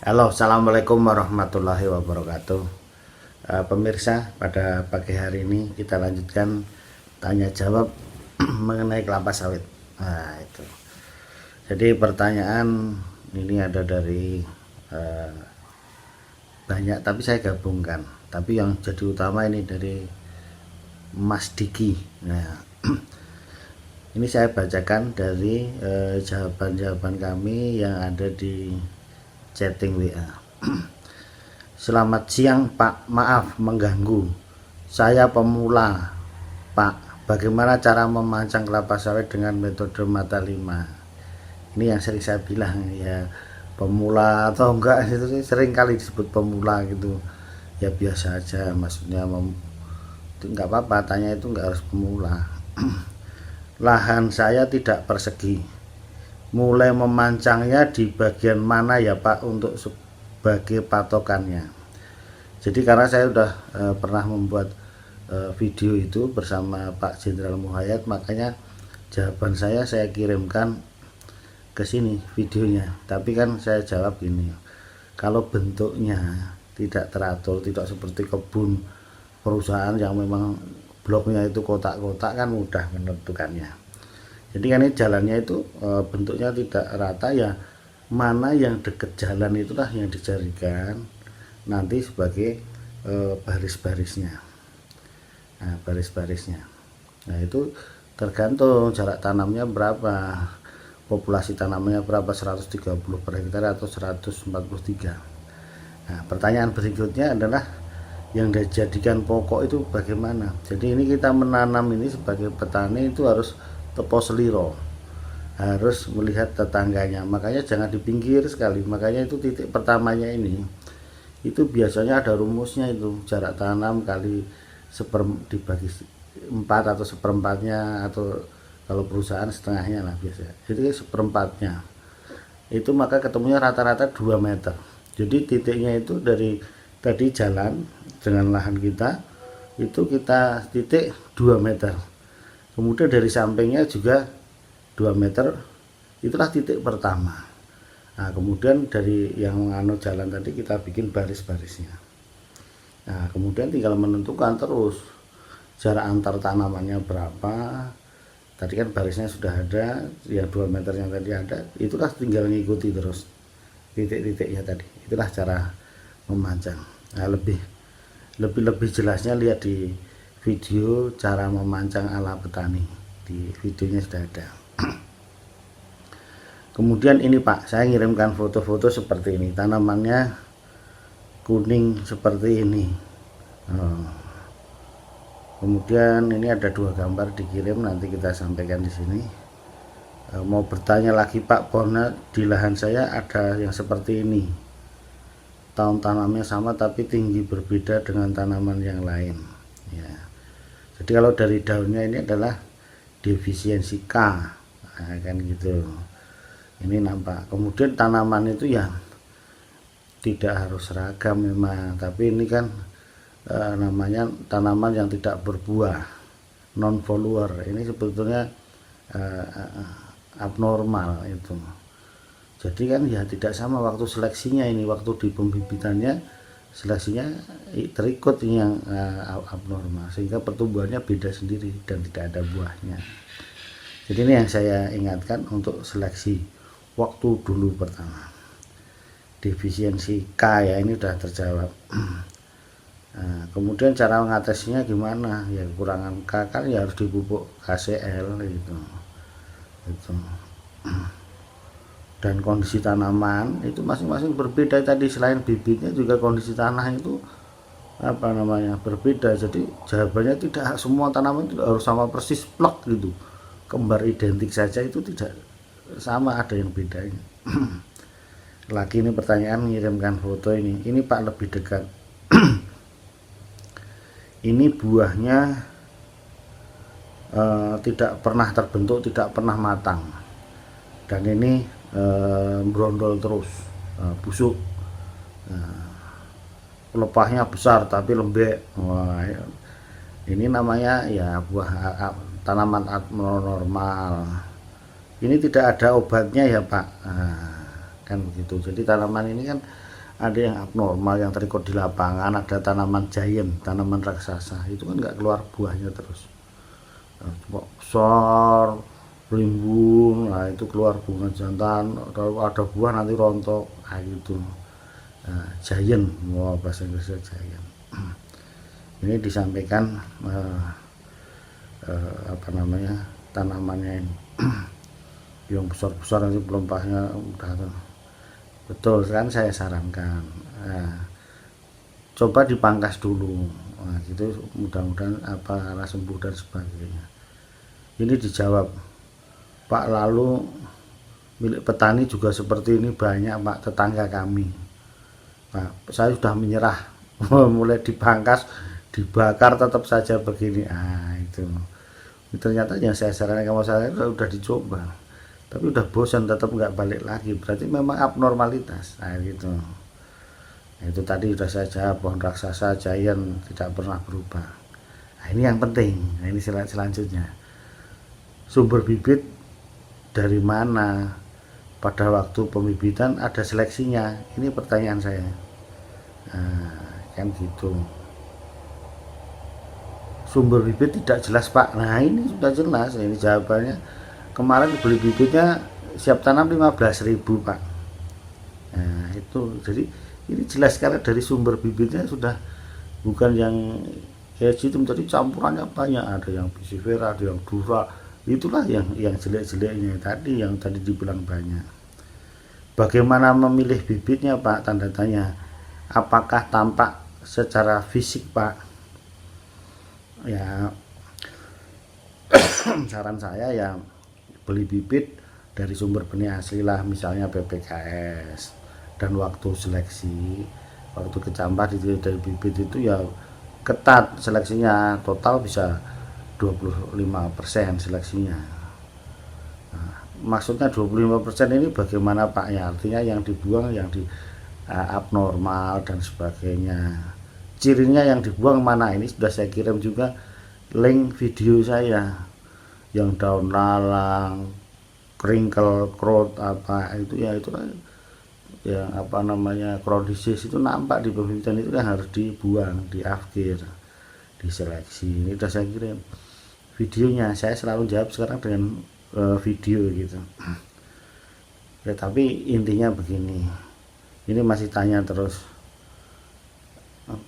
Halo, assalamualaikum warahmatullahi wabarakatuh. Pemirsa, pada pagi hari ini kita lanjutkan tanya jawab mengenai kelapa sawit. Nah, itu. Jadi pertanyaan ini ada dari eh, banyak, tapi saya gabungkan. Tapi yang jadi utama ini dari Mas Diki. Nah, ini saya bacakan dari jawaban-jawaban kami yang ada di chatting WA. Selamat siang Pak, maaf mengganggu. Saya pemula Pak. Bagaimana cara memancang kelapa sawit dengan metode mata 5? Ini yang sering saya bilang ya, pemula atau enggak itu sering kali disebut pemula gitu. Ya biasa aja, maksudnya enggak apa-apa, tanya itu enggak harus pemula. Lahan saya tidak persegi. Mulai memancangnya di bagian mana ya Pak untuk sebagai patokannya? Jadi karena saya sudah pernah membuat video itu bersama Pak Jenderal Muhayyad, makanya jawaban saya kirimkan ke sini videonya. Tapi kan saya jawab ini, kalau bentuknya tidak teratur, tidak seperti kebun perusahaan yang memang bloknya itu kotak-kotak, kan mudah menentukannya. Jadi kan ini jalannya itu bentuknya tidak rata, ya mana yang dekat jalan itulah yang dijadikan nanti sebagai baris-barisnya. Nah, baris-barisnya. Nah, itu tergantung jarak tanamnya berapa, populasi tanamannya berapa, 130 per hektar atau 143. Nah, pertanyaan berikutnya adalah yang dijadikan pokok itu bagaimana. Jadi ini kita menanam ini sebagai petani itu harus tepo seliro, harus melihat tetangganya, makanya jangan di pinggir sekali. Makanya itu titik pertamanya ini itu biasanya ada rumusnya, itu jarak tanam kali dibagi 4 atau seperempatnya, atau kalau perusahaan setengahnya lah biasanya, jadi seperempatnya itu, maka ketemunya rata-rata 2 meter. Jadi titiknya itu dari tadi jalan dengan lahan kita itu kita titik 2 meter, kemudian dari sampingnya juga 2 meter, itulah titik pertama. Nah, kemudian dari yang jalan tadi kita bikin baris-barisnya. Nah, kemudian tinggal menentukan terus jarak antar tanamannya berapa. Tadi kan barisnya sudah ada, yang 2 meter yang tadi ada, itulah tinggal mengikuti terus titik-titiknya tadi. Itulah cara memancang. Nah, lebih jelasnya lihat di video cara memancang ala petani, di videonya sudah ada. Kemudian ini Pak, saya ngirimkan foto-foto seperti ini, tanamannya kuning seperti ini. Kemudian ini ada 2 gambar dikirim, nanti kita sampaikan di sini. Mau bertanya lagi Pak, pohonnya di lahan saya ada yang seperti ini, tahun tanamnya sama tapi tinggi berbeda dengan tanaman yang lain ya. Jadi kalau dari daunnya ini adalah defisiensi K, nah, kan gitu, ini nampak. Kemudian tanaman itu ya tidak harus seragam memang, tapi ini kan namanya tanaman yang tidak berbuah, non follower, ini sebetulnya abnormal itu. Jadi kan ya tidak sama waktu seleksinya, ini waktu di pembibitannya seleksinya terikut yang abnormal, sehingga pertumbuhannya beda sendiri dan tidak ada buahnya. Jadi ini yang saya ingatkan untuk seleksi waktu dulu pertama. Defisiensi K ya, ini sudah terjawab. Nah, kemudian cara mengatasinya gimana? Ya kekurangan K kan ya harus dipupuk KCL gitu. Itu. Dan kondisi tanaman itu masing-masing berbeda tadi, selain bibitnya juga kondisi tanah itu berbeda. Jadi jawabannya tidak semua tanaman tidak harus sama persis plek gitu, kembar identik saja, itu tidak sama, ada yang bedanya. Lagi ini pertanyaan mengirimkan foto ini Pak lebih dekat. Ini buahnya tidak pernah terbentuk, tidak pernah matang, dan ini brondol terus, busuk, pelepahnya besar tapi lembek. Wah, ini namanya ya buah tanaman abnormal. Ini tidak ada obatnya ya Pak. Nah, kan begitu. Jadi tanaman ini kan ada yang abnormal yang terikut di lapangan, ada tanaman giant, tanaman raksasa, itu kan nggak keluar buahnya terus. Cuma besar, rimbun, nah itu keluar bunga jantan, ada buah nanti rontok, kayak gitu. Nah, giant, bahasa Inggrisnya giant. Ini disampaikan apa namanya, tanamannya ini yang besar-besar nanti pelumpahnya udah betul kan, saya sarankan coba dipangkas dulu, nah gitu, mudah-mudahan arah sembuh dan sebagainya. Ini dijawab, Pak, lalu milik petani juga seperti ini banyak, Pak, tetangga kami, Pak, saya sudah menyerah mulai dipangkas, dibakar tetap saja begini. Itu ternyata yang saya sarankan kamu saya udah dicoba tapi udah bosan, tetap nggak balik lagi, berarti memang abnormalitas. Gitu. Itu tadi udah saya jawab, pohon raksasa giant tidak pernah berubah. Ini yang penting. Ini selanjutnya, sumber bibit dari mana, pada waktu pembibitan ada seleksinya, ini pertanyaan saya. Kan gitu. Sumber bibit tidak jelas, Pak. Nah ini sudah jelas, ini jawabannya. Kemarin beli bibitnya siap tanam 15.000, Pak. Nah itu, jadi ini jelas karena dari sumber bibitnya sudah bukan yang hejitum tadi, campurannya banyak, ada yang pisifera, ada yang dura, itulah yang jelek-jeleknya tadi, yang tadi dibilang banyak. Bagaimana memilih bibitnya, Pak? Tanda tanya. Apakah tampak secara fisik, Pak? Ya saran saya ya beli bibit dari sumber benih asli lah, misalnya PPKS, dan waktu seleksi, waktu kecambah dari bibit itu ya ketat seleksinya, total bisa 25% seleksinya. Nah, maksudnya 25% ini bagaimana, Pak? Ya artinya yang dibuang yang di abnormal dan sebagainya. Cirinya yang dibuang mana? Ini sudah saya kirim juga link video saya yang daun lalang, kringkel, crowd apa itu ya, itu yang apa namanya, crowdisis itu nampak di pembibitan, itu kan harus dibuang, diafkir, diseleksi. Ini sudah saya kirim videonya, saya selalu jawab sekarang dengan video gitu. Ya tapi intinya begini, ini masih tanya terus,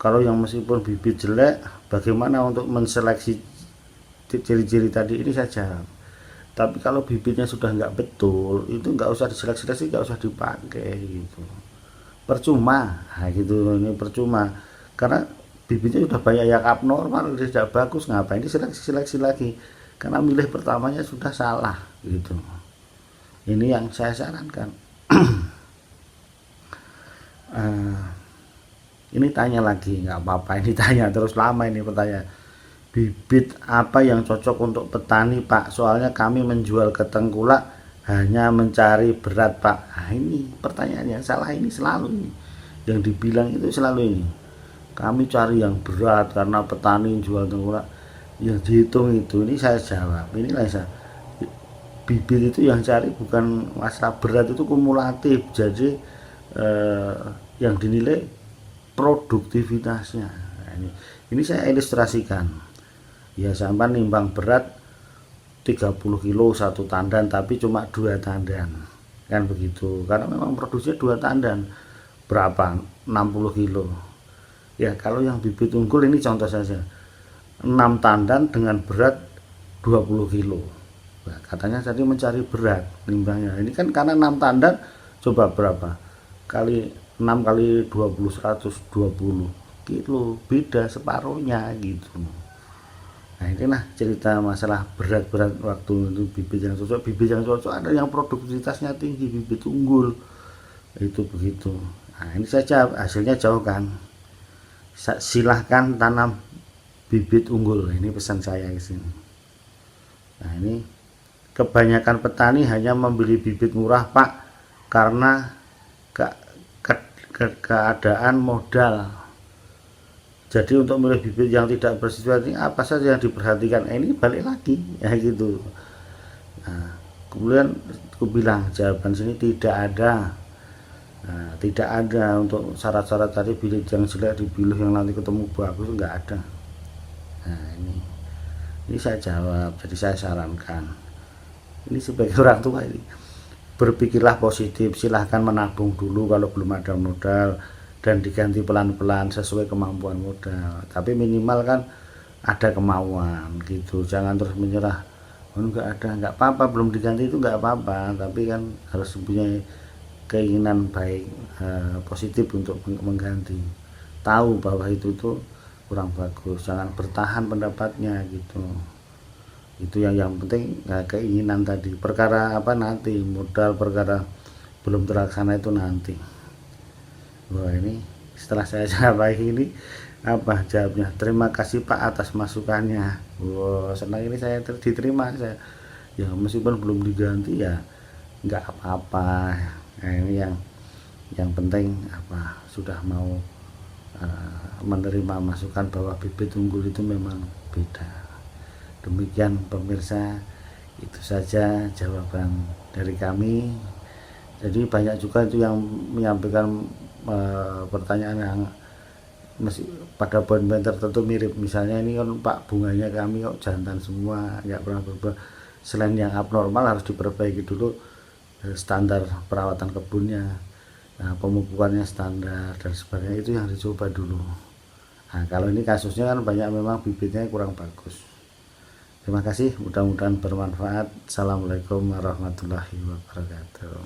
kalau yang meskipun bibit jelek, bagaimana untuk menseleksi ciri-ciri tadi? Ini saja. Tapi kalau bibitnya sudah nggak betul, itu nggak usah diseleksi, nggak usah dipakai gitu, percuma. Nah gitu, ini percuma karena bibitnya sudah banyak yang abnormal, tidak bagus, ngapain diseleksi lagi, karena milih pertamanya sudah salah gitu. Ini yang saya sarankan. Ini tanya lagi, nggak apa-apa, ini tanya terus, lama ini pertanyaan. Bibit apa yang cocok untuk petani, Pak? Soalnya kami menjual ke tengkulak hanya mencari berat, Pak. Nah ini pertanyaannya salah, ini selalu ini yang dibilang itu selalu ini, kami cari yang berat karena petani jual tengkulak, yang dihitung itu. Ini saya jawab, inilah saya, bibit itu yang cari bukan masalah berat, itu kumulatif. Jadi yang dinilai produktivitasnya. Nah, ini saya ilustrasikan. Ya sampai nimbang berat 30 kilo satu tandan tapi cuma 2 tandan, kan begitu, karena memang produksinya 2 tandan, berapa, 60 kilo. Ya kalau yang bibit unggul ini contoh saja, 6 tandan dengan berat 20 kilo. Nah, katanya tadi mencari berat nimbangnya, ini kan karena 6 tandan, coba berapa kali 6 kali 20, 120 kilo, beda separuhnya gitu. Nah inilah cerita masalah berat-berat waktu itu bibit yang cocok. Bibit yang cocok ada yang produktivitasnya tinggi, bibit unggul, itu begitu. Nah ini saja hasilnya jauh kan, silahkan tanam bibit unggul. Ini pesan saya di sini. Nah ini kebanyakan petani hanya membeli bibit murah, Pak, karena keadaan modal. Jadi untuk memilih bibit yang tidak bersifat ini apa saja yang diperhatikan? Ini balik lagi ya gitu. Nah, kemudian aku bilang jawaban sini tidak ada Nah, tidak ada untuk syarat-syarat tadi bibit yang jelek dipilih yang nanti ketemu bagus, nggak ada. Nah, ini saya jawab, jadi saya sarankan ini sebagai orang tua ini, berpikirlah positif, silahkan menabung dulu kalau belum ada modal dan diganti pelan-pelan sesuai kemampuan modal, tapi minimal kan ada kemauan gitu, jangan terus menyerah. Oh, nggak apa-apa, belum diganti itu nggak apa-apa, tapi kan harus punya keinginan baik, positif untuk mengganti, tahu bahwa itu tuh kurang bagus, jangan bertahan pendapatnya gitu. Itu yang penting, keinginan tadi. Perkara apa nanti, modal perkara belum terlaksana itu nanti. Wah, ini setelah saya jawab ini apa jawabnya, terima kasih Pak atas masukannya. Wah, senang ini saya diterima saya, ya meskipun belum diganti ya nggak apa-apa. Nah, ini yang penting apa, sudah mau menerima masukan bahwa bibit unggul itu memang beda. Demikian pemirsa, itu saja jawaban dari kami. Jadi banyak juga itu yang menyampaikan pertanyaan yang masih pada poin-poin tertentu mirip. Misalnya ini kan Pak, bunganya kami kok jantan semua, nggak pernah berubah. Selain yang abnormal harus diperbaiki dulu standar perawatan kebunnya, pemupukannya standar dan sebagainya, itu yang dicoba dulu. Nah, kalau ini kasusnya kan banyak memang bibitnya kurang bagus. Terima kasih, mudah-mudahan bermanfaat. Assalamualaikum warahmatullahi wabarakatuh.